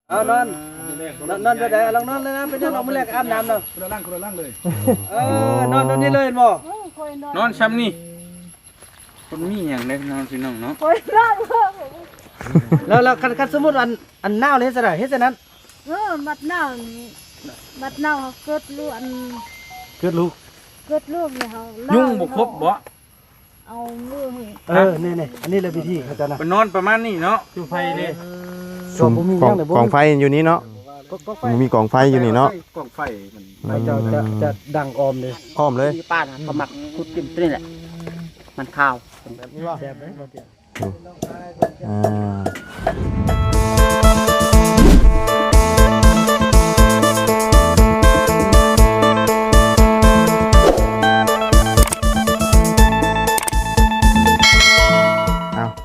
เอานอนไปไหนลองนอนเลยนะเป็นยังลองมื้อแรกอาบน้ำเนาะคนละล่างเลยนอนตรงนี้เลยบ่นอนช้ำนี่คนมีอย่างเล็กนอนพี่น้องเนาะแล้วคันสมมุติอันหนาวเลยเฮ็ดซะได้เฮ็ดซะนั้นมัดหน้าเกิดลูกเกิดลูกเนี่ยเขา ยุ่งบ่ครบบ่ เอามือนี่อันนี้เลยพิธีเขาจะนะ ไปนอนประมาณนี้เนาะอยู่ไฟเลย กองไฟอยู่นี้เนาะมีกองไฟอยู่นี่เนาะ กองไฟมัน ไฟจะดังออมเลย อ้อมเลย ป้านะประมักคุดกินตัวนี่แหละมันข้าว แซ่บไหมบ่เตี้ย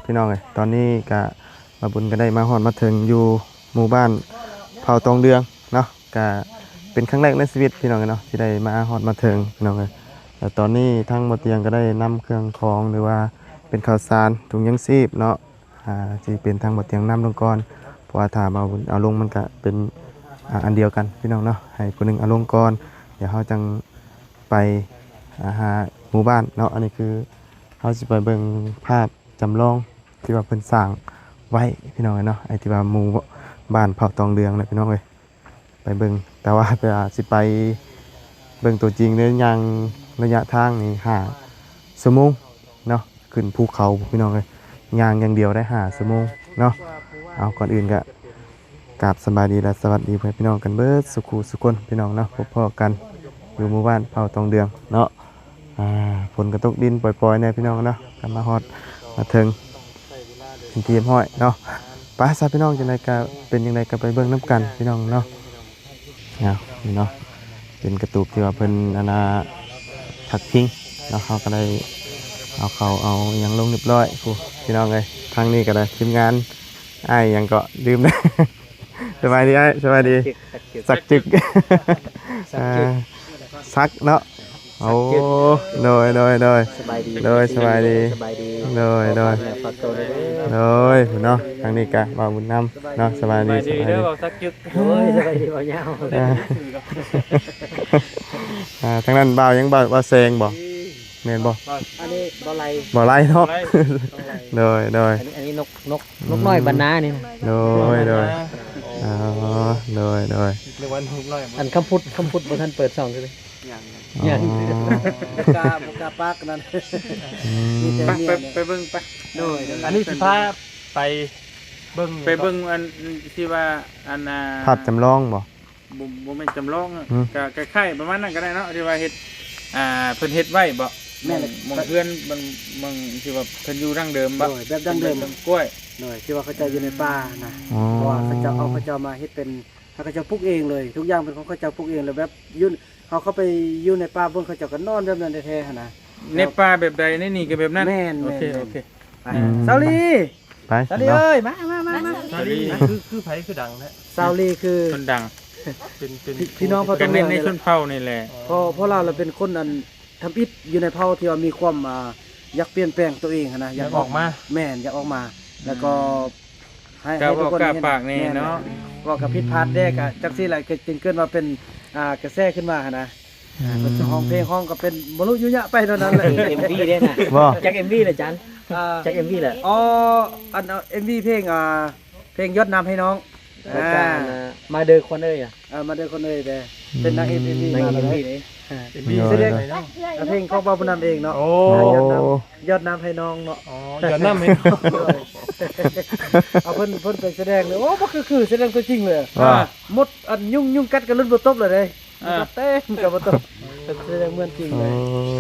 พี่น้องเลยตอนนี้ก็มาบุญก็ได้มาฮอดมาถึงอยู่หมู่บ้านเผาตองเดืองเนาะก็เป็นครั้งแรกในชีวิตพี่น้องเนาะที่ได้มาฮอดมาถึงพี่น้องเลยแต่ตอนนี้ทั้งหมดเตียงก็ได้นำเครื่องของหรือว่าเป็นข้าวสารถุงยังชีพเนาะที่เป็นทางหมดเตียงนำลงก่อนเพราะว่าถ้าเอาลงมันก็เป็นอันเดียวกันพี่น้องเนาะให้คนหนึ่งเอาลงก่อนเดี๋ยวเขาจังไปหาหมู่บ้านเนาะอันนี้คือเขาจะไปเบิ่งภาพจำลองที่ว่าเพิ่นสร้างไว้พี่น้องเนาะไอ้ที่ว่าหมู่บ้านเผาตองเดืองเลยพี่น้องเลยไปเบิ่งแต่ว่าสิไปเบิ่งตัวจริงเนี่ยยังระยะทางนี่5 ชั่วโมงเนาะขึ้นภูเขาพี่น้องเลยย่างอย่างเดียวได้5 ชั่วโมงเนาะเอาก่อนอื่นก็กราบสบายดีและสวัสดีพี่น้องกันเบิดสุขุสุคนพี่น้องเนาะพบพ่อกันอยู่หมู่บ้านเผาตองเดืองเนาะฝนกระตกดินปล่อยๆเนี่ยพี่น้องเนาะกันมาฮอดมาถึงทีมห้อยเนาะไปซะพี่น้องจังไดก็เป็นยังไงก็ไปเบิ่งน้ำกันพี่น้องเนาะนี่เนาะเป็นกระตุกที่ว่าเพิ่นถักพิงเนาะเขาก็ได้เอาอย่างลงเรียบร้อยพี่น้องเลยทางนี้ก็ได้ทีมงานยังก็ลืมนะ สบายดีสบายดีสักจึกซักเนาะโอ้โดยสบายดี โดยสบายดีโดยเนาะทางนี้ก็บ่าวบุญนำเนาะสบายดีเด้อบอกสักจึก โอ้ยสบายดีบ่ยาว ทางนั้นบ่าวยังบ่าวแซงบ่แม่นบ่ อันนี้บ่ไล่ เนาะโดยอันนี้นกน้อยบรรณานี่โดยอ๋อโดยอันคำพูดบ่ทันเปิดช่องเลยอย่างบุกาปากนั่นไปเบิ่งไปอันนี้สิพาไปเบิ่งอันที่ว่าอันภาพจำลองบ่แม่นจำลองก็คล้ายๆประมาณนั้นก็ได้เนาะที่ว่าเฮ็ดเพิ่นเฮ็ดไว้บ่แม่นมองเพื่อนมันที่ว่าเพิ่นอยู่ดั้งเดิมบ่แบบดั้งเดิมกล้วยหน่อยที่ว่าเขาเจ้าอยู่ในป่านะเพราะว่าเขาเจ้ามาเฮ็ดเป็นเขาเจ้าปลูกเองเลยทุกอย่างเป็นของเขาเจ้าปลูกเองแล้วแบบยุ่นเขาไปอยู่ในป่าเบิ่งเขาเจ้าก็นอนแบบนั้นแท้ๆนะในป่าแบบใดในนี่ก็แบบนั้นโอเคซาลีไปซาลีเอ้ยมาซาลีคือไผคือดังแท้ซาลีคือคนดังเป็นพี่น้องเผ่าตองเดืองในชนเผ่านี่แหละเพราะเราเป็นคนอันทำอิฐอยู่ในเผ่าที่ว่ามีความอยากเปลี่ยนแปลงตัวเองนะอยากออกมาแม่นอยากออกมาแล้วก็ให้ทุกคนปากนี่เนาะบอกกับพิษพัดได้ก็จังซี่แหละจึงเกิดมาเป็นกระแสขึ้นมานะห้องเพลงห้องก็เป็นบรรลุยุยะไปเท่านั้นเลย MV เด้น่ะจาก MV เลยจันจาก MV แหละอันMV เพลงยอดน้ำให้น้องมาเดินคนเอ้ยมาเดินคนเอ้ยแต่เป็นนางเอ็มวีมาเลยแสดงเพลงของบ่าวบุญนำเองเนาะยอดน้ำให้น้องเนาะยอดน้ำให้น้องเอาเพิ่นไปแสดงเลยโอ้บ่คือแสดงตัวจริงเลยมดอันยุ่งกัดกันลุ้นบ่ตบเลยเต้มกับบ่ตบแสดงเหมือนจริงเลย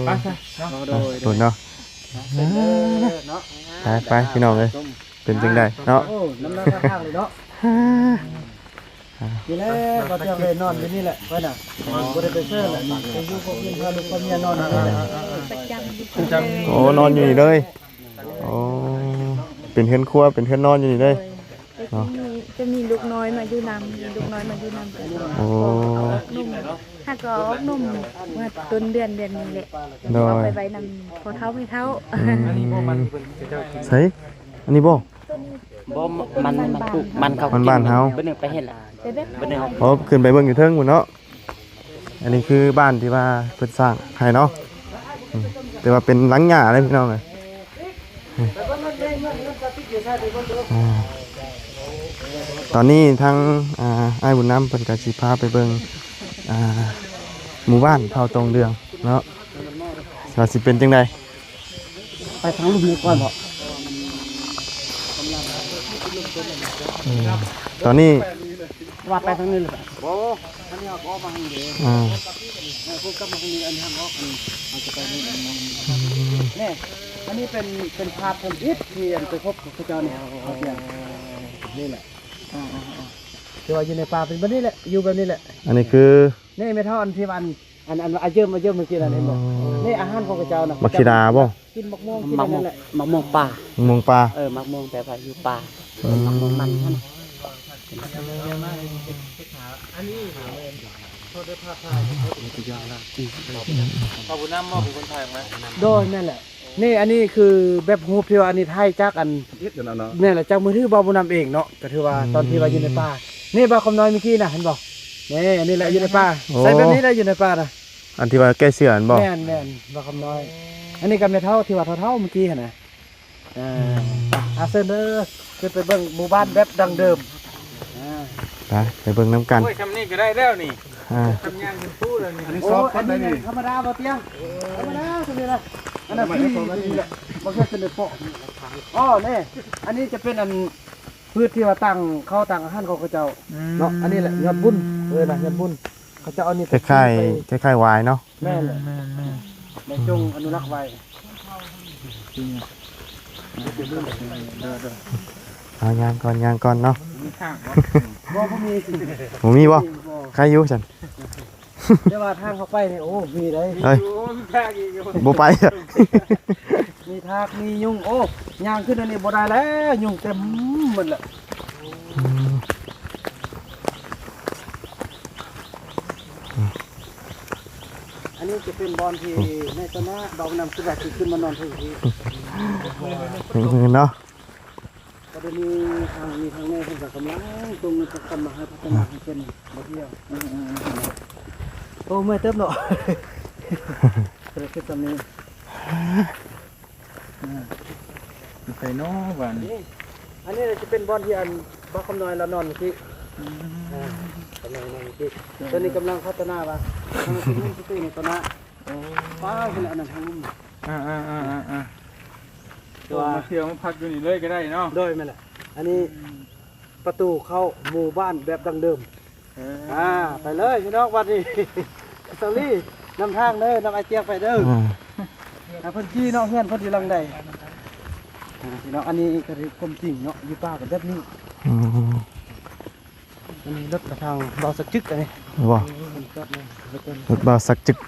ไปโดยเนาะไปพี่น้องเลยเป็นจังได๋เนาะโอ้น้ำหนักข้างเลยเนาะนี่แหละก็จะไปนอนอยู่นี่แหละเพิ่นน่ะบ่ได้ไปเชิญแหละไปอยู่กับเพิ่นพาลูกกับเมียนอนนี่แหละประจำโอ้นอนอยู่นี่เลยโอ้เป็นเฮือนครัวเป็นเฮือนนอนอยู่นี่เลยจะมีลูกน้อยมาอยู่นำกันโอ้นุ่มถ้าก็นุ่มว่าต้นเดือนนี้แหละเอาไปนำพอเท้าไม่เท้าใช่อันนี้บ่ บ่มันปลูกมันเขา มันบ้านเฮา เบิ่งไปเห็นล่ะ แต่แบบ เบิ่งเฮา เพราะขึ้นไปเบิ่งอยู่เทิงพุ่นเนาะอันนี้คือบ้านที่ว่าเพิ่นสร้างให้เนาะแต่ว่าเป็นหลังหญ้าเลยพี่น้องเอ้ยตอนนี้ทางอ้ายบุญน้ำเพิ่นก็สิพาไปเบิ่งหมู่บ้านเผาตรงเดืองเนาะว่าสิเป็นจังได๋ ไปทางลูกนี้ก่อนบ่ ตอนนี้ ว่าไปทางนี้เลย โอ้ท่านนี่ออกมาทางนี้ พวกกลับมาทางนี้อันนี้ทางออกมันจะไปนี่นี่อันนี้เป็นภาพผมอิฐที่อันไปพบพระเจ้าเนี่ยเอาเพียงนี่แหละคือว่าอยู่ในป่าเป็นแบบนี้แหละอยู่แบบนี้แหละ อันนี้คือ นี่ไม่เท่าอันที่อันอาเยิ่มเมื่อกี้นั่นเห็นบ่นี่อาหารของพระเจ้านะ มักขีดาบ่ กินมะม่วงกินนั่นแหละ มะม่วงป่า เมืองปลา มะม่วงแปลว่าอยู่ป่า มะม่วงมันนั่น เอาบุญน้ำมอบเป็นคนไทยไหม โดยนั่นแหละนี่อันนี้คือแบบรูปที่ว่าอันนี้ไทยจากอันนี่แหละจากมือถือบ่าวบุญนำเองเนาะก็ถือว่าตอนที่ว่าอยู่ในป่านี่บ่าวคำน้อยเมื่อกี้น่ะเห็นบ่นี่อันนี้แหละอยู่ในป่าใส่แบบนี้ได้อยู่ในป่าน่ะ อันที่ว่าแก้เสืออันบ่ แม่นบ่าวคำน้อย อันนี้ก็แม่เท่าที่ว่าเท่าเมื่อกี้หั่นน่ะเซินเด้อขึ้นไปเบิ่งหมู่บ้านแบบดังเดิม ไปเบิ่งน้ำกัน โอ้ยคำนี้ก็ได้แล้วนี่ อ่า ทำงานเป็นผู้เลยนี่ โอ้อันนี้ธรรมดาบ่เตียงธรรมดาตัวนี้นะอันนั้นพี่แหละบ่ใช่เป็นในโปะอ๋อนี่อันนี้จะเป็นอันพืชที่ว่าตั้งเขาตั้งอาหารของเขาเจ้าเนาะอันนี้แหละเงินบุญนะเงินบุญเขาจะเอานี่ คล้ายๆวายเนาะ แม่เลยในจงอนุรักษ์ไว้ เอายางก่อนเนาะ มีข้างบ่ บ่มีสิ หมูมีบ่ใครอยู่ฉัน แต่ว่าทางเข้าไปนี่โอ้มีเลย เฮ้ย โอ้มีข้างอีกอยู่ บ่ไปอะ มีทากมียุงโอ้ย่างขึ้นอันนี้บ่ได้แล้วยุงเต็มหมดแหละอันนี้จะเป็นบอลที่ในตอนนั้นเบานำสุดาขึ้นมานอนที่นี่ เนาะ ก็จะมีทางแม่เพิ่นก็กำลังตรงจะกำลังให้พัฒนาให้เป็นบ่เที่ยวโอ้เมื่อยเติบเนาะเกิดขึ้นตรงนี้ ใส่น้อบ้าน นี่อันนี้จะเป็นบอลที่อันบ่คำน้อยแล้วนอนเมื่อกี้กำลังนอนเมื่อกี้ตอนนี้กำลังพัฒนาว่าทางที่นู่นที่ตู้นี่ตอนนั้นป้าเพิ่นอันนั้นทางนู้น ตัวมาเที่ยวมาพักอยู่นี่เลยก็ได้เนาะ โดยแม่นแหละอันนี้ประตูเข้าหมู่บ้านแบบดังเดิมไปเลยพี่น้องวันนี้ สลี่นำทางเด้อนำไอเจียงไปเด้อเพิ่นขี้เนาะเพื่อนเพิ่นอยู่หลังใดพี่น้องอันนี้ก็คือความจริงเนาะอยู่ป่ากับแบบนี้อันนี้รถกระทางเราสักจึกอันนี้ บ่รถบ่าวสักจึก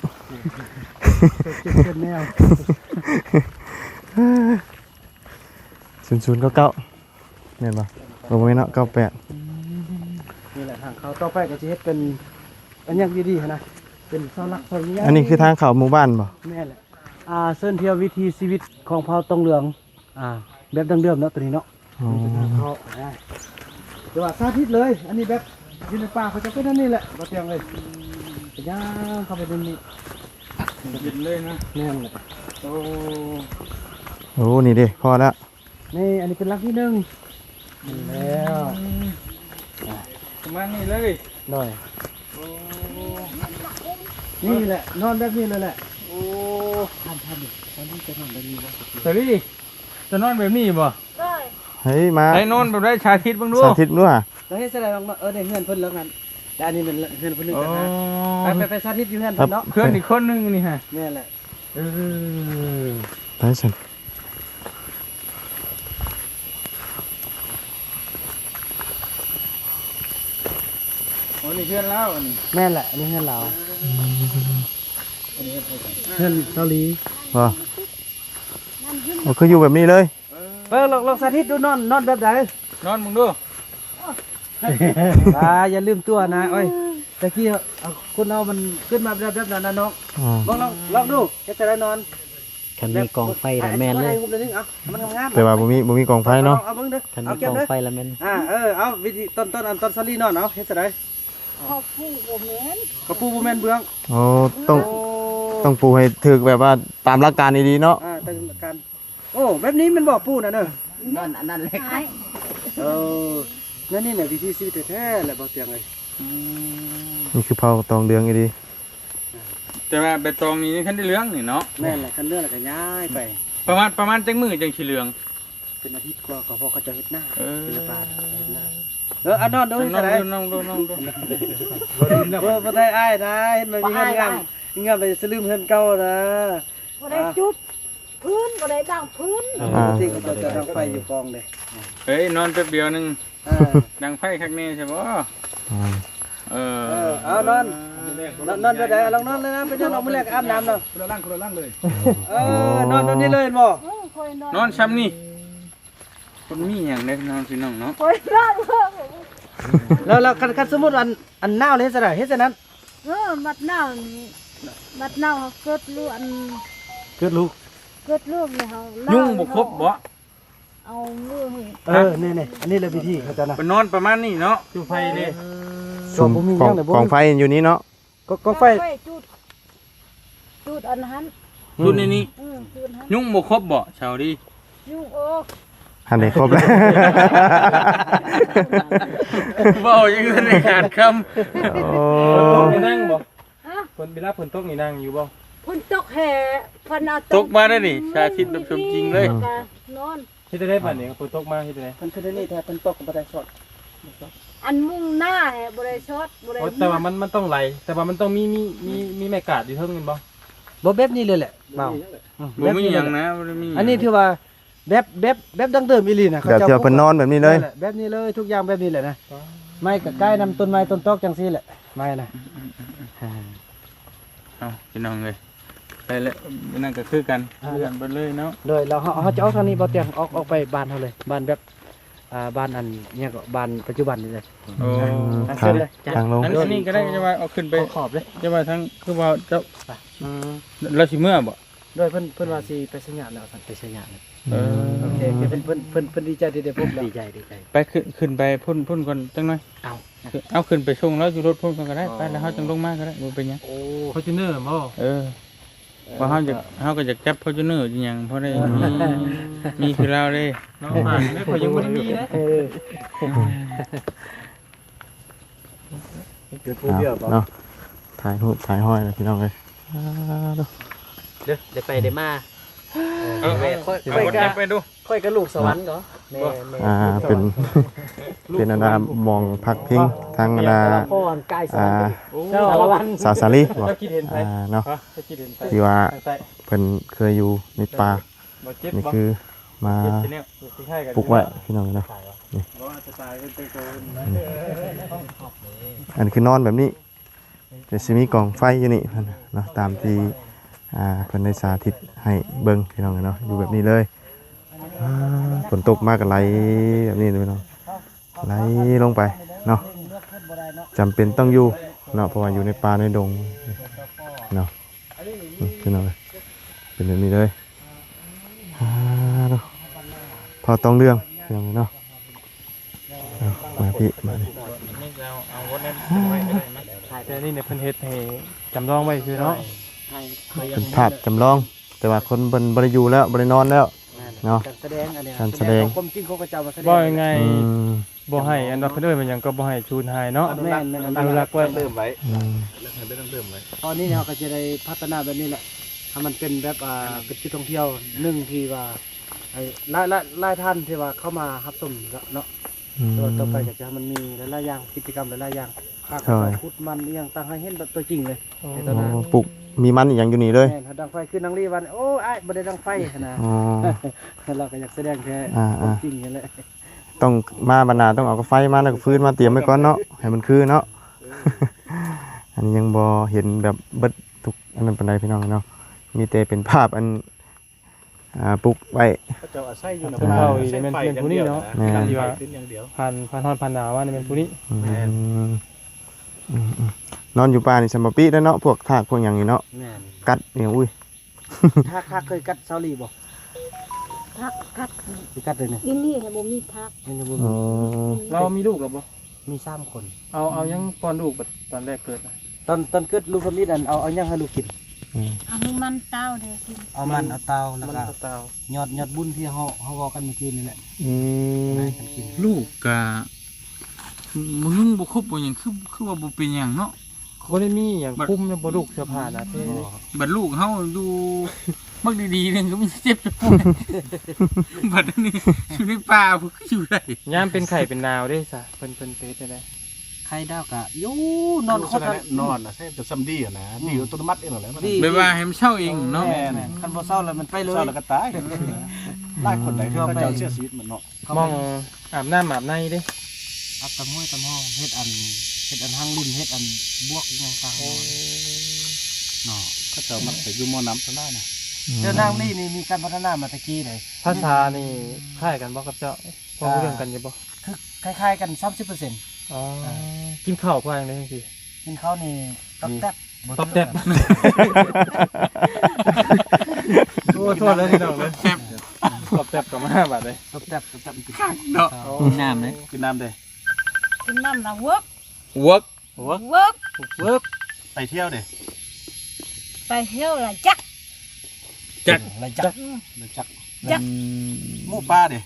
เป็นแนว 0099แม่นบ่บ่แม่นเนาะ98 นี่แหละทางเขาต่อไปก็จะเฮ็ดเป็นอันยังดีๆนะเป็นเสาหลักเสาใหญ่ อันนี้คือทางเข้าหมู่บ้านบ่ แม่แหละเส้นเที่ยววิถีชีวิตของเผ่าตองเหลืองแบบดังเดิมเนาะตัวนี้เนาะ อ๋อ เขาแต่ว่าสาธิตเลย อันนี้แบบอยู่ในป่าเขาจะเป็นอันนี้แหละบ่เตียงเลยไปย่างเข้าไปในนี้ บินเลยนะ แม่นเลย โอ้ โอ้นี่เด้พอแล้ว นี่อันนี้เป็นหลักที่หนึ่งนี่แล้ว ประมาณนี้เลย หน่อยนี่แหละนอนแบบนี้เลยแหละ โอ้ ทำดิตอนนี้จะนอนแบบนี้บ่ สวัสดีจะนอนแบบนี้บ่ เฮ้ยมา ไอ้นอนแบบได้ชาทิศบ้างดู สาธิตด้วย แล้วให้แสดงว่าได้เฮือนเพิ่นแล้วกันแต่อันนี้เป็นเฮือนเพิ่นนึงกันนะไปสาธิตอยู่เฮือนเพิ่นเนาะ เพื่อนอีกคนนึงนี่ฮะ นี่แหละ ไปฉัน โอ้นี่เพื่อนเล่าอันนี้ แม่นแหละอันนี้เฮือนเราเฮือนเกาหลี บ่โอ้คืออยู่แบบนี้เลย ลองสาธิตดูนอนแบบไหน นอนมึงดู อย่าลืมตัวนะโอ้ยตะกี้คนเรามันขึ้นมาแบบนั้นนะน้อง อ๋อ ลองดูจะได้นอน คันมีกองไฟละแม่นเลย มันงามๆ แต่ว่าบ่มีกองไฟเนาะ เอาเบิ่งเด้อ คัน เอา มี เก็ ก บ อง เด้อ ไฟละแม่น เอาวิธีต้นอันต้นซาลี่นอนเอาเฮ็ดจังได๋ พ่อผู้บ่แม่น กระปูบ่แม่นเบื้อง โอ้ต้องปูให้ถึกแบบว่าตามหลักการดีๆเนาะ แต่การโอ้แบบนี้มันบ่ปูน่ะเด้อ นั่นแหละ หาย นั่นนี่แหละวิธีชีวิตแท้ๆแหละบ่เตียงเอ้ย นี่คือเผาตองเดืองอีดี แต่ว่าใบตองนี้คันได้เหลืองนี่เนาะ แม่นแหละคันเรื่องแล้วก็ย้ายไป ประมาณจักมื้อจังสิเหลือง เป็นอาทิตย์กว่าก็พอเขาจะเฮ็ดหน้า เออ เป็นป่าเฮ็ดหน้าเอานอนดู น้ จังได๋ องดู บ่ได้อ้ายนะเห็นมันมีงามงามไปสลืมเฮือนเก่านะ บ่ได้จุดพื้นบ่ได้ดังพื้น ปกติก็จะดังไฟอยู่กองเด้ เฮ้ยนอนแป๊บเดียวนึง อ่า ดังไฟคักแน่ใช่บ่เออ เอานอนไปได้ลองนอนเลยนะไปนอนมื้อแรกอาบน้ำเนาะคนละล่างเลยนอนตรงนี้เลยบ่ คอยนอน นอนซ้ำนี่คนมีหยังได้นอนพี่น้องเนาะ คอยนอน แล้วคันสมมุติอันหนาวเลยซะได้เฮ็ดซะนั้น บัดหน้าเกิดลูกอัน เกิดลูก เกิดลูกเนี่ยเฮา ยุ่งบ่ครบบ่ เอามือให้ นี่อันนี้เลยวิธีเขาจะนะ ไปนอนประมาณนี้เนาะอยู่ไฟเด้ ซุ่มกองไฟอยู่นี้เนาะ ก็ไฟ จุดอันนั้น รุ่นนี้ จุดนั้น ยุ่งบ่ครบบ่ชาวดี ยุ่งโอ้ หันได้ครบแล้ว บ่ยังทันได้ขาดคำ โอ้ นี่นั่งบ่ ฮะ คนเวลาฝนตกนี่นั่งอยู่บ่ ฝนตกแห่ฝนเอา ตกมาได้นี่ชาทิตแบบชมจริงเลย นอน เฮ็ดได้บัดนี้ฝนตกมาเฮ็ดได้เพิ่นคือนี่แท้เพิ่นตกก็บ่ได้สด อันมุ่งหน้าแห่บ่ได้ช็อตบ่ได้ แต่ว่ามันต้องไหลแต่ว่ามันต้องมีแม่กาดอยู่เท่านั้นบ่ บ่แบบนี้เลยแหละเบา บ่มีหยังนะบ่ได้มี อันนี้ถือว่าแบบดั้งเดิมอีหลีนะ แบบเที่ยวเพิ่นนอนแบบนี้เลย แบบนี้เลยทุกอย่างแบบนี้แหละนะไม้ก็ใกล้นำต้นไม้ต้นตอกจังซี่แหละไม้นะ เอาพี่น้องเลยไปแล้วนั่นก็คือกันคือกันเบิดเลยเนาะ โดยเราเฮาจะเอาทางนี้บ่เตียงออกไปบ้านเฮาเลยบ้านแบบบ้านอันเนี่ยก็บ้านปัจจุบันนี่เลย โอ้ ทางลง อันนี้ก็ได้จะว่าเอาขึ้นไป ขอบเลย จะว่าทั้งคือว่าเจ้าเราสิเมื่อบ่ โดยเพิ่นว่าสิไปสัญญาณแล้วสั่นไปสัญญาณ โอเค เพิ่นดีใจที่ได้พบแล้วดีใจ ไปขึ้นไปพุ่นก่อนจังหน่อยเอาขึ้นไปส่งแล้วอยู่รถพุ่นก่อนก็ได้ไปแล้วเฮาจังลงมาก็ได้บ่เป็นหยัง ฟอร์จูเนอร์บ่ เพราะเฮาก็จะจับ Fortuner อีหยังเพราะได้มีคือเราเด้ น้องผ่านไม่ขอยยังบ่ได้มีนะ เนาะถ่ายรูปถ่ายห้อยเลยพี่น้องเลย เดี๋ยวไปเดี๋ยวมา ค่อยๆไปดู ค่อยกับลูกสวรรค์เหรอแม่ เป็นอนามองพักพิงทางอนา พ่อนกายสวรรค์สารวัตร สาวสาลีบอก เจ้าคิดเห็นไป เนาะ เจ้าคิดเห็นไป ที่ว่าเพิ่นเคยอยู่ในป่า บ่เจ็บ นี่ บ่ คือมา เจ็บทีเนี้ยสิให้กัน ปลุกไว้พี่น้องเนาะอันคือนอนแบบนี้จะสิมีกองไฟอยู่นี่เนาะตามที่เพิ่นได้สาธิตให้เบิ่งพี่น้องเนาะอยู่แบบนี้เลยฝนตกมากก็ไหลแบบนี้เลยพี่น้องไหลลงไปเนาะจำเป็นต้องอยู่เนาะเพราะว่าอยู่ในป่าในดงเนาะพี่น้องเป็นแบบนี้เลยเนาะพอต้องเรื่องพี่น้องเนาะมาพี่มาดิ แต่นี่เนี่ยเพิ่นเฮ็ดให้จำลองไว้คือเนาะ เป็นภาพจำลอง แต่ว่าคนบนบริยูแล้วบรินอนแล้วเนาะ การแสดงอันเนี้ย การแสดง ความจริงเขาก็จะเอามาแสดง บ่ยังไง อืม บ่ให้อันว่าเพิ่นเอ้ยมันหยังก็บ่ให้ชูนหายเนาะ แม่น อนุรักษ์ไว้ อืม ตอนนี้เนี่ยเขาก็จะได้พัฒนาแบบนี้แหละถ้ามันเป็นแบบเป็นจุดท่องเที่ยวหนึ่งที่ว่าไอ้หลายท่านที่ว่าเข้ามารับชมเนาะ อืม ตัวต่อไปก็จะมันมีหลายๆอย่างกิจกรรมหลายๆอย่างภาค ใช่ พุทธมันอหย่างต่างให้เห็นแบบตัวจริงเลยในต โอ้ อนนั้น ปลูกมีมันอีกอย่างอยู่นี่เลย แม่นถ้าดังไฟขึ้นนางรีวันโอ้ไอ้บ่ได้ดังไฟนะ อ๋อ เราก็อยากแสดงแค่ อ่า ความจริงนี่แหละ ต้องมาบรรณาต้องเอากระไฟมาแล้วก็ฟื้นมาเตรียมไว้ก่อนเนาะให้มันคือเนาะ อันนี้ยังบ่เห็นแบบเบิดทุกอันนั้นปานใดพี่น้องเนาะมีแต่เป็นภาพอันปลูกไว้ เจ้าอาศัยอยู่ เพิ่นเข้าอีกแม่นเป็นผู้นี้เนาะ แม่น ที่ว่าผ่านฮอดผ่านหนาวว่านี่เป็นผู้นี้ อืมนอนอยู่ป่านี่สมบปีแล้วเนาะพวกทากพวกอย่างนี้เนาะ แม่น กัดเนี่ยอุ้ย ถ้าเคยกัดซาลีบ่ ทักทัก เคยกัดเลยเนี่ย อีนี่น่ะบ่มีทัก มันจะบ่ อ๋อ เรามีลูกหรือเปล่า มี3คน เอายังป้อนลูกแบบตอนแรกเกิดนะ ตอนเกิดลูกคนนี้เอายังให้ลูกกิน เอามันเต้าเด้อกิน เอาเตาแล้ว มัน ก็ เตาย อดบุญที่เฮาเว้ากันเมื่อกี้นี่แหละ อืม ให้กันกิน ลูกกะมึงบ่ครบบ่หยังคือว่าบ่เป็นหยังเนาะ เขาได้มีอย่างคุ้มนะบ่ลูกเสื้อผ้านะเท่ บัดลูกเฮาอยู่มักดีๆเด้ก็มีเจ็บจะป่วยบัดนี้อยู่ในป่าบ่คืออยู่ได้ ย่ามเป็นไข่เป็นนาวได้ซะเพิ่นเป็นได้ ไข่ดาวกะอยู่นอนคด นอนนะใช่แต่ซัมดี้อ่ะนะดีอัตโนมัติเองเหรอ ดี ไปว่าให้มันเช่าเองเนาะ แม่คันบ่เศร้าแล้วมันไปเลย เศร้าแล้วก็ตายหลายคนไหนที่เขาเจ้าเสียชีวิตเหมือนเนาะ มองอาบน้ำอาบในเด้ อับตะห้วยตะห้องเฮ็ดอันหางลิ้นเฮ็ดอันบวกอีหยังกลางเนาะ เขาเจ้ามันไปอยู่หม้อน้ำซะได้นะ เจ้านางนี่มีการพัฒนามาตะกี้เลย ภาษานี่คล้ายกันบ่กับเจ้าพอรู้เรื่องกันอยู่บ่ คือคล้ายๆกัน 30% อ๋อกินข้าวเพื่อจังได๋จังซี่ กินข้าวนี่ตับแตบ ตบแตบโอ้โทษเลยพี่น้องเลยตบแตบกับมาบาทเลย ตับแตบเนาะ กินน้ำเลย คือน้ำเด้ กินน้ำละเวิร์ก เวิร์ก เวิร์ก เวิร์ก ไปเที่ยวเด้ ไปเที่ยวละจัก จัก อะไรจัก เดี๋ยวจัก จัก หมู่ป้าเด้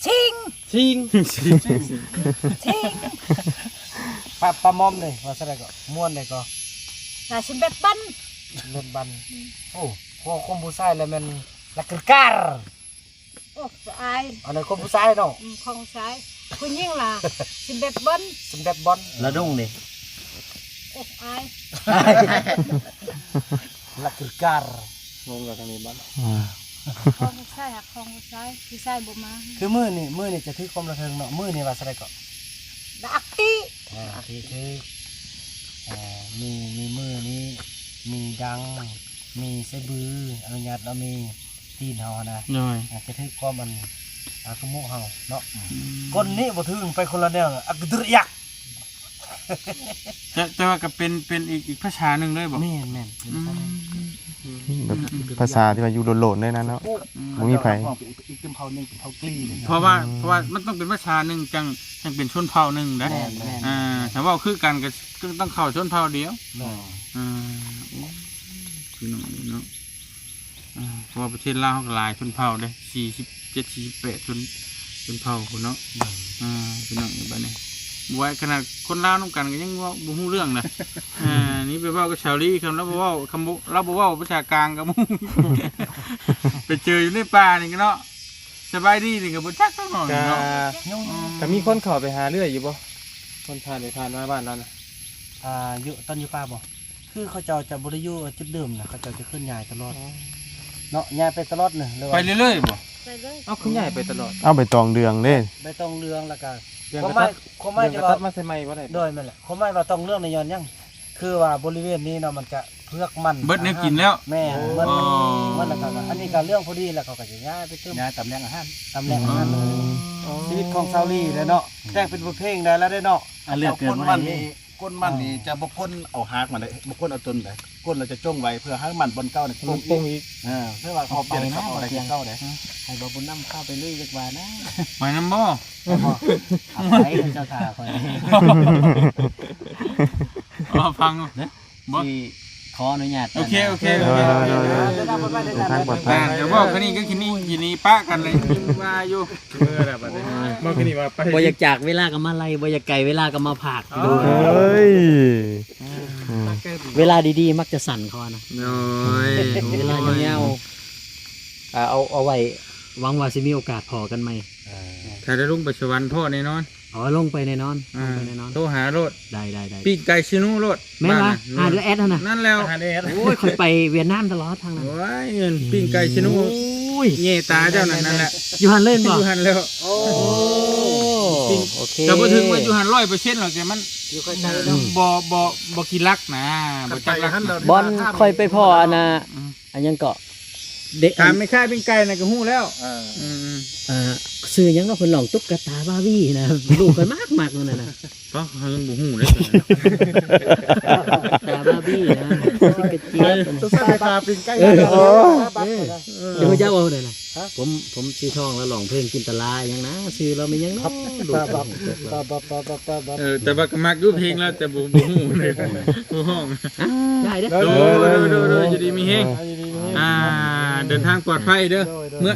ชิง ชิง ชิง ปลามอมเลยว่าซะได้ก็ม่วนได้ก็ น่าสิแบบปัน เล่นบันโอ้พอคนผู้ชายแล้วมันลักกะการ โอ้อาย อันนั้นคนผู้ชายเนาะ ของซ้ายผู้หญิงล่ะสิแบบบัน สำแบบบอล แล้วดุ้งดิ โอ้อาย ลักกะการ งงกับทางนี้บ้าน ของซ้ายหักของซ้ายผู้ชายบ่มา คือมื้อนี่จะคือความระเทิงเนาะมื้อนี่ว่าซะได้ก็ ดักตี คือมีมือนี้มีดังมีเสบืออนุญาตเรามีตีนเฮานะ หน่อย จะถือความมันขมุเฮาเนาะคนนี้บ่ถึงไปคนละแนวอักดุรยัก แต่ว่าก็เป็นอีกภาษาหนึงเลยบ่ แม่น แบบภาษาที่ว่าอยู่โหลดๆเลยนะเนาะบ่มีไผ อีกเป็นเผาหนึงเป็นเผากลี้เลย เพราะว่ามันต้องเป็นภาษาหนึงจังเป็นชนเผ่าหนึงนะ แม่น ถ้าว่าคือกันก็ต้องเข้าชนเผ่าเดียว แม่น โอ้พี่น้องเนาะเพราะว่าประเทศลาวเขาก็หลายชนเผ่าเด้47 48ชนเผ่าพุ่นเนาะพี่น้องอยู่บ้านนี้ไว้ขนาดคนลาวนํกันก็ยังว่าบ่ฮู้เรื่องนะนี่ไปเว้ากับชาวลีคำแล้วบ่เว้าคำเราบ่เว้าภาษากลางกับหมู่ ไปเจออยู่ในป่านี่ก็เนาะสบายดีนี่ก็บ่จักต้องหน่อย กะ เนาะ แต่มีคนเข้าไปหาเรื่อยอยู่บ่คนผ่านไปผ่านมาบ้านเราน่ะ อยู่ตอนอยู่ป่าบ่คือเขาเจ้าจะบ่ได้อยู่จุดเดิมนะเขาเจ้าจะขึ้นย้ายตลอดเนาะย้ายไปตลอดน่ะเลย ไปเรื่อยๆบ่ ไปเลย เอาคุณใหญ่ไปตลอด เอาไปตองเดืองเด้ ใบตองเรืองแล้วก็ เดือน ความ ก ห ระ มาย ตัด ความหมาย เดือน ที่ กระ ว่า ตัดมาใส่ไม้บ่ได้ โดยนั่นแหละความหมายว่าต้องเรื่องในย้อนยังคือว่าบริเวณนี้เนาะมันจะเพือกมัน เบิดแนวกินแล้ว แม่มันแล้วก็อันนี้ก็เรื่องพอดีแล้วเขาก็จะย้ายไปเติม ย้ายตำแหน่งอาหาร ตำแหน่งนั้นเลยชีวิตของซาวลี่เลยเนาะแต่งเป็นบทเพลงได้แล้วได้เนาะ เลือกเกิน ก้น มา มัน ให้ นี่ก้นมันนี่จะบ่ก้นเอาหากมาได้บ่ก้นเอาต้นได้ก้นเราจะจ้งไว้เพื่อให้มันบนเก้าเนี่ย ลงตรงอีก เพื่อว่าเขาเปลี่ยนเขาเอาอะไรเก้าได้ ให้บ่บุญนำเข้าไปลุยจักว่านะ ไปน้ำบ่ เอาไปเจ้าขาคอย ฟังบ่ ที่ขออนุญาต โอเค ได้ทำไปได้ ทางปลอดภัย เดี๋ยวบอกกันนี่ก็คินี่ป้ากันเลยมาอยู่ เมื่อกี้นี่ว่าไป บ่อยากจากเวลาก็มาไล่บ่อยากไกลเวลาก็มาผากดู เฮ้ย เวลาดีๆมักจะสั่นคอนะ โอ้ย เวลาเงี้ยวๆเอาไว้หวังว่าสิมีโอกาสพอกันไหม ถ้าได้ลุงไปสวรรค์พ่อแน่นอน ลงไปแน่นอนลงไปแน่นอน โทรหาโรด ได้ ปีกไก่ชินูโรด แม่นว่าหาเดือแอดนะ นั่นแล้ว โอ้ยคอยไปเวียดนามตลอดทางนั้น โอ้ยปีกไก่ชินู โอ้ย เย่ตาเจ้านั่นแหละ อยู่หันเล่นบ่ อยู่หันแล้ว โอ้โอเค แต่พอถึงว่าอยู่หัน100%หรอกแต่มัน อยู่ใกล้ๆเนาะ บ่กินลักนะบ่จักลัก บอลคอยไปพ่ออันน่ะอันยังเกาะ เด็ก ถามไม่ค่ายเป็นไก่น่ะก็ฮู้แล้วอืม ซื้อหยังเนาะเพิ่นลองตุ๊กตาบาร์บี้นะลูกเพิ่นมากๆนั่นน่ะ เพราะเขายังบ่ฮู้เลย ตาบาร์บี้นะสิกระเจี๊ยบ ต้องใส่ราคาปิ้งไก่ เออ โอ้ เดี๋ยวเจ้าเอาเลยนะผมชื่อช่องแล้วร้องเพลงจินตลาอย่างนะชื่อเราไม่ยังเนาะลูก แต่ว่าก็มักอยู่เพลงแล้วแต่บ่ฮู้เลยบ่ฮ้อง ได้เด้อ โดอยู่ดีมีเฮงเดินทางปลอดภัยเด้อเมื่อ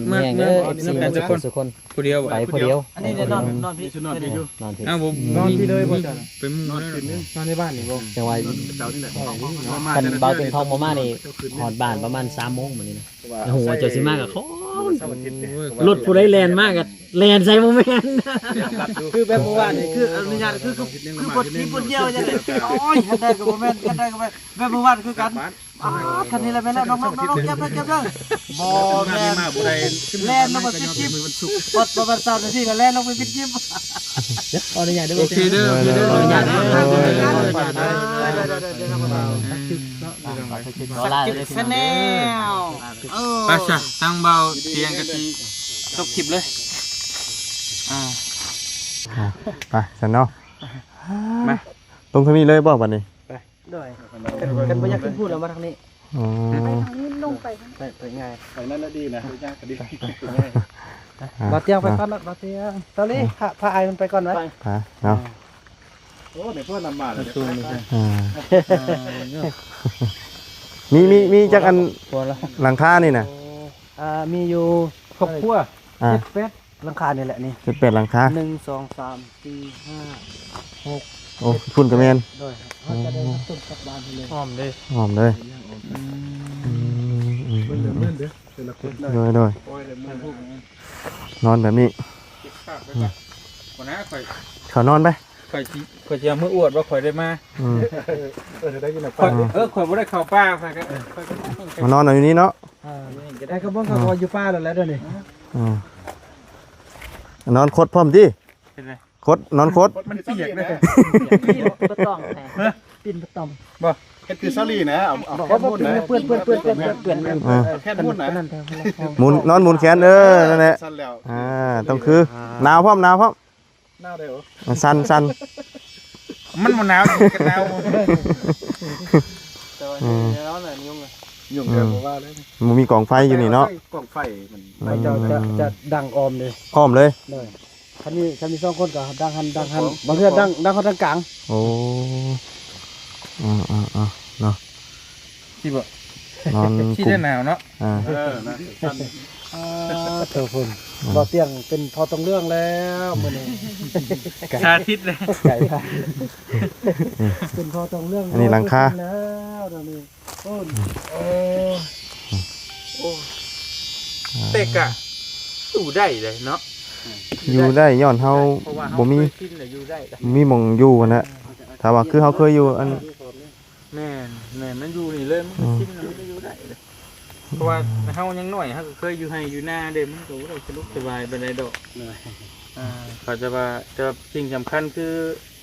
แม่งเด้อ น้ำกันสักคน สุคน ผู้เดียว ไปผู้เดียว อันนี้เนี่ยนอนพี่ นอนพี่อยู่ นอนพี่ อ้าวผม นอนที่เลยบ่จ้ะ เป็นหมู่เลย นอนในบ้านนี่บ่ จังหวะ เจ้านี่แหละ คันเบาเต็มท้องบ่มานี่หอดบ้านประมาณ3 โมงมื้อนี้นะโอ้โหเจ้าสิมาก็ขอรถผู้ใดแล่นมากก็แล่นใส่บ่แม่น คือแบบเมื่อวานนี่คืออนุญาตคือบทนี้บทเดียวจังได๋โอ้ยคันใดก็บ่แม่นคันใดก็บ่แบบเมื่อวานคือกันคันนี้แหละแม่นแล้วน้องๆเก็บเด้อบ่แม่น มาบ่ได้ แล่นลงไปปิดจิ๊บปดประมาณ3นาทีก็แล่นลงไปปิดจิ๊บ ขออนุญาตเด้อ โอเคเด้อ ขออนุญาตเด้อ ขอลาเลย สแนล ไปซะทางเบาเตียงกะทิจบคลิปเลยไปสันเนาะ มา ตรงทางนี้เลยบ่บัดนี้ ด้วยกันบ่อยากขึ้นพูดแล้วมาทางนี้ อ๋อ ไปทางนี้ลงไป ไปง่าย ไปนั่นละดีนะยากก็ดี บ่เตียงไปก่อนบ่เตียงตอนนี้พาไอมันไปก่อนไว้ ไปเนาะ โอ้เดี๋ยวพ่อนำมาเลย อ่ามีจักอันหลังคานี่น่ะ มีอยู่ครอบครัว อ่า 7-8หลังคานี่แหละนี่ 18หลังคา 1 2 3 4 5 โอ้พุ่นกระแมน ด้วยเฮาจะได้ต้นกลับบ้านไปเลย หอมเด้ หอมเลยโดยนอนแบบนี้ คนนะข่อย เขานอนไป ข่อยจะมืออวดว่าข่อยได้มา อืม ได้ยินแล้ว ข่อยข่อยบ่ได้เข้าป่าข่อยก็ มานอนอยู่นี่เนาะ ไอ้กระบอกเขาอยู่ป้าแล้วเดี๋ยวนี้ อืมนอนคดพร้อมดิ เป็นไร คดนอนคด มันเปียกเลย บ่ต้องปิ่นบ่ต้อง เฮ็ดคือซาลี่นะเอา บอก แค่ ว่า มุ่นนะ เปื้อนอ่า แค่มุ่นนะ นั่นแต่ หมุนนอนหมุนแขนนั่นแหละ สั้นแล้ว ต้องคือหนาวพร้อม หน้าได้เหรอ สั่น มันบ่หนาวกันหนาว แต่ว่าแล้วน่ะยุ่งอ่ะ ยุ่งเดี๋ยวว่าเลย มันมีกล่องไฟอยู่นี่เนาะ กล่องไฟมัน ไปจะดังออมเลย พร้อมเลย เลยคันนี้2คนก็ดังหันบางเทื่อดังเขาทางกลาง โอ้เนาะ ที่บ่ นอน ที่ กลุ่ ได้ ม หนาวเนาะ นะสั้น เถอะพุ่นบ่เตียงเป็นพอต้องเรื่องแล้วมื้อนี้ ชาทิตเลย ไก่ค่ะเป็นพอต้องเรื่องแล้วเดี๋ยวนี้โอ้ เตกอะอยู่ได้เลยเนาะ อยู่ได้ย้อนเฮา เพราะว่า บ่มี กินเลยอยู่ได้ มีหม่องอยู่หั่นน่ะถ้าว่าคือเฮาเคยอยู่อัน แม่มันอยู่นี่เลยมันกินแล้วมันอยู่ได้เลยเพราะว่าเฮายังน้อยเฮาก็เคยอยู่ให้อยู่หน้าเด้มันก็บ่ได้สะดวกสบายปานใดดอกก็จะว่าสิ่งสำคัญคือ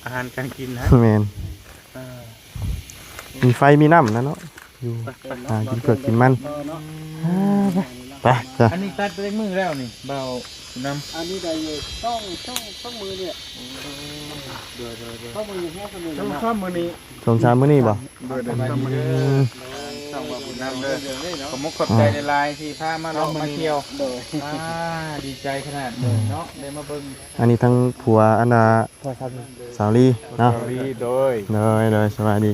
อาหารการกินนะ แม่นมีไฟมีน้ำนะเนาะอยู่กินเผือกกินมันไปจ้ะ อันนี้ตัดไปได้มือแล้วนี่เบาน้ำ อันนี้ได้อยู่ต้องมือเนี่ยต้องมืออย่างแค่มือ ต้องข้ามมือนี้ สงสารมื้อนี้บ่ เดินข้ามมือนี้ ต้องว่าบุญน้ำเลยขอบมุกขอบใจในลายที่พามาเรามาเที่ยวดีใจขนาดเลยเนาะได้มาเบิ่ง อันนี้ทั้งผัวอันน่ะ พอครับ สาวลีเนาะ ดีโดย เลยสวัสดี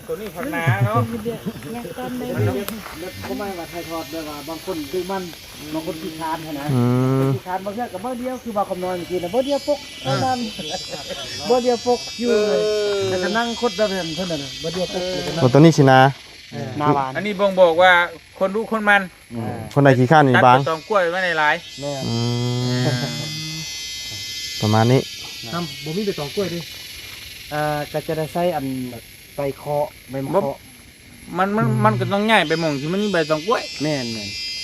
ตัวนี้พันนาเนาะ อยากตอนได้ แล้วก็ไม่ว่าไทยทอดด้วยว่าบางคนดึงมันบางคนขี้คานนะ ขี้คานบางเรื่องกับเบอร์เดียวคือว่าคำนวณเมื่อกี้นะเบอร์เดียวปกเท่านั้นเบอร์เดียวปกอยู่เลยแล้วก็นั่งคดแบบนั้นเท่านั้นเบอร์เดียวปกแล้วก็นั่ง ตัวนี้ชินา นาบาน อันนี้บ่งบอกว่าคนรู้คนมัน คนใดขี้ข้านนี่ ตัด บาง ตองกล้วยไว้ในลาย แม่ ประมาณนี้ ทำบ่มีไปตองกล้วยดิก็จะได้ใช้อันใบเคาะใบมะเคาะ มันก็ต้องง่ายไปหม่องที่มันมีใบตองกล้วย แม่น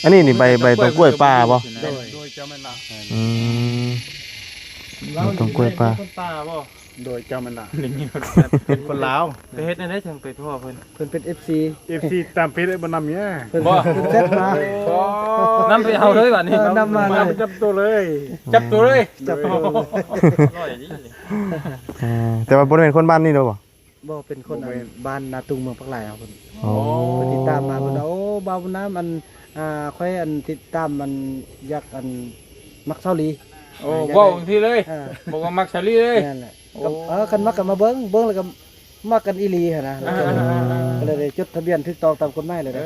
อันนี้นี่ใบต้นกล้วยป่าบ่ โดยเจ้าแม่นละ ต้นกล้วยป่า ต้นป่าบ่ โดยเจ้ามันน่ะ ได้ยินคน เป็นคนลาว ไปเฮ็ดนั่นได้จังไปพ่อเพิ่น เพิ่นเป็น FC FC ตามเพจได้บ่นำเนี่ย เพิ่นเซ็ตมา นํไปเอาเลยบัดนี้ นำมาเลย จับตัวเลย จับตัวเลย จับตัว ร้อยนี่ แต่ว่าบ่ได้เป็นคนบ้านนี่เด้อบ่ บ่เป็นคนบ้านนาตุงเมืองปักหลายครับเพิ่น อ๋อ เพิ่นติดตามมาเพิ่นว่าโอ้บ่าวน้ำค่อยติดตามอยากมักเซาหลี โอ้เว้าทีเลย อ่า บอกว่ามักชาลีเลย นั่นแหละกันมักกันมาเบิ่งแล้วก็มักกันอีหลีหั่นนะก็เลยได้จดทะเบียนถูกต้องตามกฎหมายเลยนะ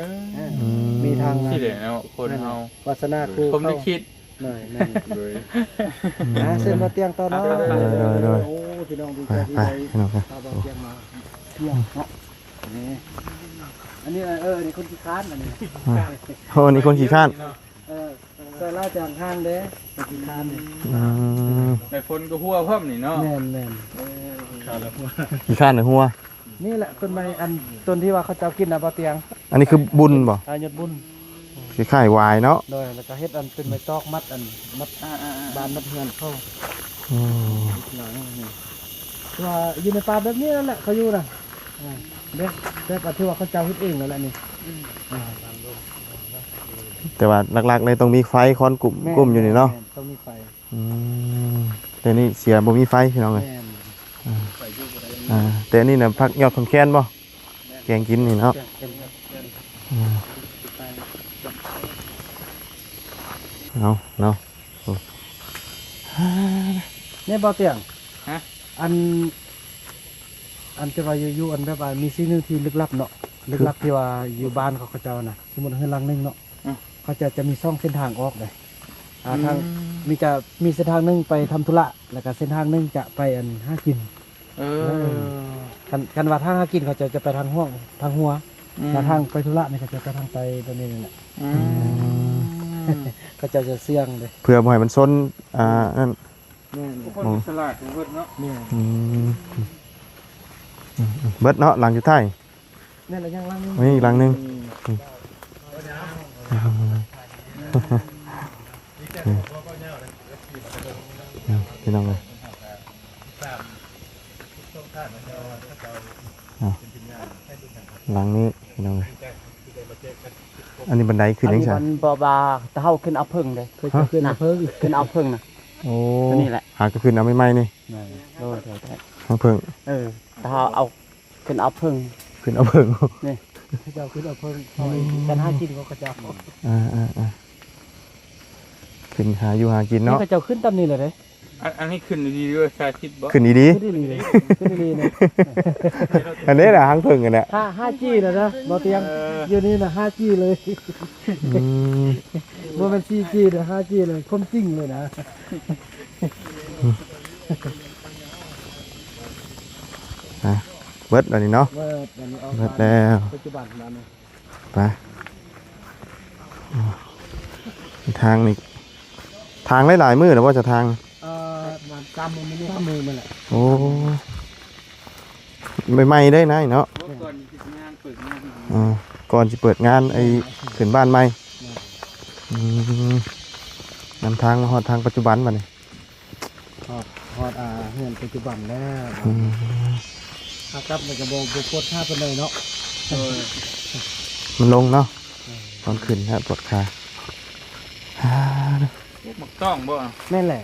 มีทาง ที่เหลือเนาะคนเฮาว าสนาครู ผมได้คิด หน่อยนั่นเส้นมาเตียงต่อเนาะโอ้พี่น้องดีใจที่ ไป ได้ พี่น้องครับ พาบ่เตียงมาเที่ยงเนาะนี่อันนี้นี่คนขี้ค้านอันนี้ โอ้นี่คนขี้ข้าน ใส่ลาจากห้างเด้คนขี้ค้านนี่ อืม แต่คนก็หัวเพิ่มนี่เนาะ แม่น ขี้ข้านหรือหัว นี่แหละต้นไม้ต้นที่ว่าเขาเจ้ากินนะบ่เตียง อันนี้คือบุญบ่ อายศบุญ คือค่ายวายเนาะ โดยแล้วก็เฮ็ดเป็นไม้ตอกมัดบานมัดเฮือนเข้า อืม หลังนี่ว่าอยู่ในป่าแบบนี้นั่นแหละเขาอยู่น่ะเด็กแบบที่ว่าเขาเจ้าเฮ็ดเองนั่นแหละนี่ แต่ว่าหลักๆเลยต้องมีไฟคอนกลุ่มอยู่นี่เนาะ ต้องมีไฟ อืมแต่นี่เสียบ่มีไฟพี่น้องเอ้ย แม่น แต่อันนี่น่ะพักยอดคนแค้นบ่แกงกินนี่เนาะเอาเนาะ เนี่ยบ่เตียง ฮะ อันจะว่าอยู่แบบว่ามีสิ่งหนึงที่ลึกลับเนาะลึกลับที่ว่าอยู่บ้านเขาเจ้าน่ะสมมุติเฮือนหลังนึงเนาะเขาจะมีช่องเส้นทางออกเลยทางมีเส้นทางหนึงไปทำธุระแล้วก็เส้นทางหนึงจะไปหากิน กันว่าทางหากินเขาจะไปทางหัวแต่ทางไปธุระนี่เขาจะไปทางไปตัวนี้นี่แหละเขาจะเสี่ยงเลย เพื่อบ่ให้มันซนนั่น นี่ คนฉลาดของเพิ่นเนาะ นี่ อืมเบิดเนาะหลังอยู่ท้าย นี่แหละยังลัง มีอีกหลังหนึ่ง พี่น้องเลยหลังนี้พี่น้องเลยอันนี้บันไดขึ้นยังไง มันบ่บาตะเฮาขึ้นเอาพึ่งเด้ เคยจะขึ้นเพิ่ง ขึ้นเอาพึ่งน่ะ โอ้ อันนี้แหละ หาก็ขึ้นเอาไม่ไหม้นี่ โดยแท้ เอาเพิ่ง ตะเฮาเอาขึ้นเอาพึ่ง ขึ้นเอาเพิ่ง เขาจะขึ้นเพิ่งกันหากินเขาจะ ขึ้นหาอยู่หากิน นี่ เนาะ เขาจะขึ้นตามนี้เลยเด้ อันนี้ขึ้นดีๆด้วยชาคิดบ่ ขึ้นดี ขึ้นดีเลยขึ้นดีเลย ๆอันนี้แหละหางเพิ่งกันแหละ 5G นะบ่เตียงอยู่นี่นะ 5G เลย อืม บ่เป็น 4G นะ 5G เลยคมจริงเลยนะ เบิดอันนี้เนาะ ว่าอันนี้ออก เบิดแล้ว ปัจจุบันนั้น ไปทางนี่ทางหลายๆมือแล้วว่าจะทาง มันตามมือมันแหละ โอ้ใหม่ๆได้นะเนาะ ก่อนสิงานเปิดงาน ก่อนจะเปิดงานไอ้ขึ้นบ้านใหม่นำทางมาฮอดทางปัจจุบันมาเนี่ย ฮอดเฮือนปัจจุบันแล้วครับมันก็บ่ปวดท่าปานใดเนาะ มันลงเนาะตอนขึ้นฮะปวดขา มักต้องบ่ แม่นแหละ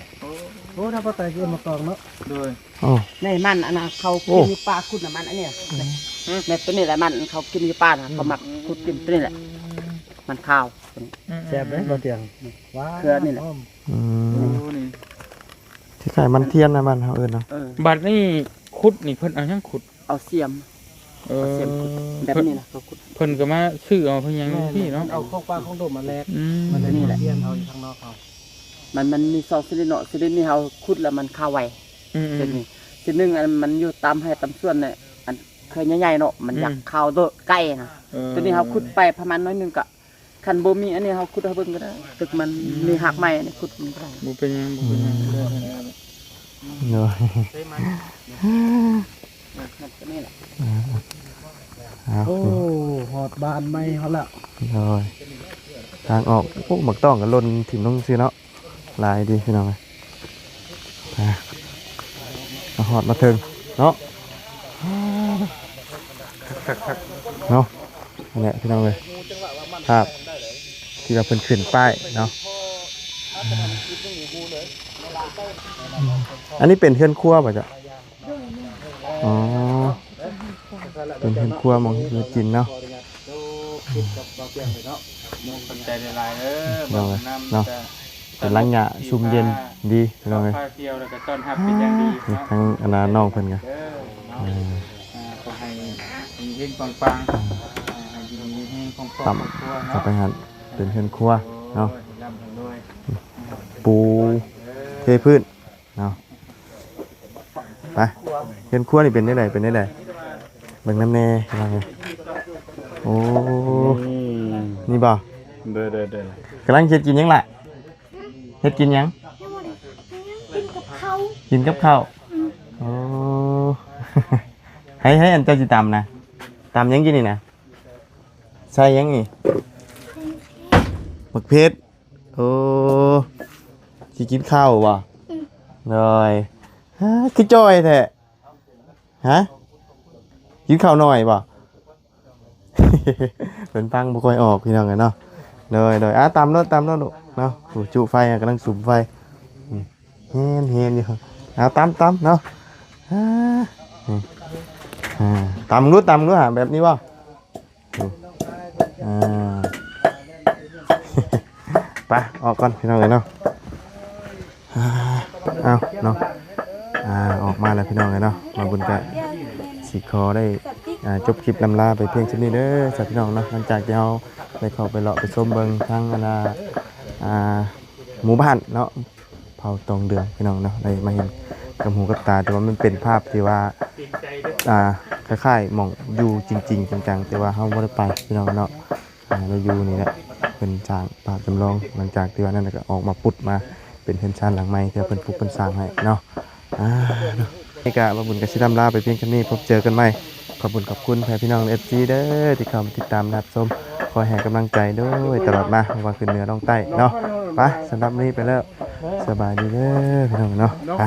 โอ้ถ้าบ่ตายคือมาตองเนาะ โดย โอ้ ในมันอันน่ะเขากินอยู่ป่าขุดน่ะมันอันเนี้ยในตัวนี้แหละมันเขากินอยู่ป่าน่ะเขามักขุดกินตัวนี้แหละมันข้าว แซ่บเด้บ่เตียงว้า เครือนี่แหละ นี่ ที่ขายมันเทียนนะมันเขาเอิ้นเนาะ บัดนี้ขุดนี่เพิ่นเอาหยังขุด เอาเสียมแบบนี้นะเขาขุด เพิ่นก็มาซื้อเอาเพิ่นหยังพี่เนาะ เอาของปลาของดมมาแลก มันนี่แหละ เทียนเอาอยู่ข้างนอกเอา มันมีซอสซิลิโนซิลินี่เขาขุดแล้วมันข้าวไวเส้นนี้เส้นหนึงอันมันอยู่ตามให้ตามส่วนเนี่ยอันเคยใหญ่ๆเนาะมันอยากข้าวโตใกล้นะตัวนี้เขาขุดไปประมาณน้อยนึงก็คันบ่มีอันนี้เขาขุดเอาเบิ่งก็ได้ตึกมันมีหักไม้อันนี้ขุดมันได้ บ่เป็นหยังบ่เป็นหยัง เนาะ มันตัวนี้แหละ เอา โอ้ฮอดบ้านใหม่เฮาละ เลยทางออกโอ้หมักต้องกับลนถิ่มลงซื้อเนาะลายดีพี่น้องเลยเอาฮ อดมาถึงเนาะเนาะนั่นแหละพี่น้องเลยภาพที่เราเพิ่นขึ้นป้ายเนาะอันนี้เป็นเฮือนครัวป่ะจ๊ะอ๋อเป็นเฮือนครัวมองที่คือกินเนาะ ขอบใจหลายๆเนาะบอกนำ เนาะเป็นร้านหยาซุ่มเย็นดีพี่น้องเลย พาเที่ยวแล้วก็ต้อนรับเป็นอย่างดี นี่ เนาะ ทั้งอนาน้องเพิ่นกัน เด้อเนาะขอให้มีเฮงปังๆให้ดีมีเฮงของครอบ ต่ ครัว ำ เนาะ เข้าไปหันเป็นเฮือนครัวเนาะ ร่ำให้รวย ปูเทพื้นเนาะไปเฮือนครัวนี่เป็นได้ไดเป็นได้ไดเบิ่งน้ำแน่พี่น้องเลยโอ้นี่บ่ เด้อ กำลังเฮ็ดกินหยังล่ะเฮ็ดกินหยังกินกับข้าวโอ้ ให้อันเจ้าสิตำนะตำหยังกินนี่นะใส่หยังนี่บักเพชรโอ้สิกินข้าวบ่เลยฮะคือจ้อยแท้ฮะกินข้าวหน่อยบ่ เป็นฟังบ่ค่อยออกพี่น้องกันเนาะเลยตำแล้วลูกเนาะโอ้จุไฟกำลังสุมไฟเห็นอยู่ตำเนาะตำรู้หาแบบนี้บ่ไปออกก่อนพี่น้องเลยเนาะเอาเนาะออกมาแล้วพี่น้องเลยเนาะมาบุญกันสีคอได้จบคลิปลำลาไปเพียงเท่านี้เด้อสาธุพี่น้องเนาะหลังจากที่เราไปเข้าไปเลาะไปชมเบิ่งทั้งหมู่บ้านเนาะเผาตองเดืองพี่น้องเนาะได้มาเห็นกับหูกับตาแต่ว่ามันเป็นภาพที่ว่าคล้ายๆหม่องอยู่จริงๆจังๆแต่ว่าเฮาบ่ได้ไปพี่น้องเนาะเราอยู่นี่แหละเป็นสร้างภาพจำลองหลังจากที่ว่านั่นก็ออกมาปุดมาเป็นเฮือนชานหลังใหม่ที่เพิ่นปลูกเพิ่นสร้างให้เนาะนี่ก็มาบุญกับชิดำลาไปเพียงแค่นี้พบเจอกันใหม่ขอบคุณแฟนพี่น้อง FC เด้อที่เข้ามาติดตามรับชมคอยให้กำลังใจด้วยตลอดมาไม่ว่าขึ้นเหนือลงใต้เนาะไปสำหรับนี้ไปแล้วสบายดีเด้อพี่น้องเนาะไป